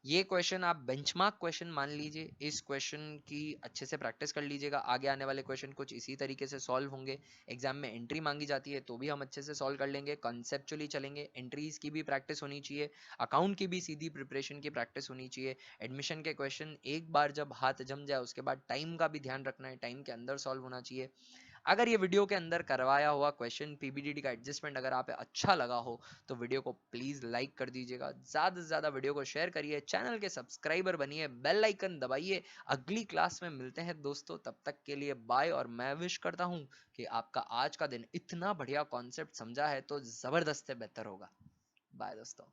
S2: ये क्वेश्चन आप बेंचमार्क क्वेश्चन मान लीजिए, इस क्वेश्चन की अच्छे से प्रैक्टिस कर लीजिएगा। आगे आने वाले क्वेश्चन कुछ इसी तरीके से सॉल्व होंगे। एग्जाम में एंट्री मांगी जाती है तो भी हम अच्छे से सॉल्व कर लेंगे, कॉन्सेप्चुअली चलेंगे। एंट्रीज की भी प्रैक्टिस होनी चाहिए, अकाउंट की भी सीधी प्रिपरेशन की प्रैक्टिस होनी चाहिए। एडमिशन के क्वेश्चन एक बार जब हाथ जम जाए उसके बाद टाइम का भी ध्यान रखना है, टाइम के अंदर सॉल्व होना चाहिए। अगर ये वीडियो के अंदर करवाया हुआ क्वेश्चन पीबीडीडी का एडजस्टमेंट अगर आप अच्छा लगा हो तो वीडियो को प्लीज लाइक कर दीजिएगा, ज्यादा से ज्यादा वीडियो को शेयर करिए, चैनल के सब्सक्राइबर बनिए, बेल आइकन दबाइए। अगली क्लास में मिलते हैं दोस्तों, तब तक के लिए बाय। और मैं विश करता हूं कि आपका आज का दिन इतना बढ़िया कॉन्सेप्ट समझा है तो जबरदस्त से बेहतर होगा। बाय दोस्तों।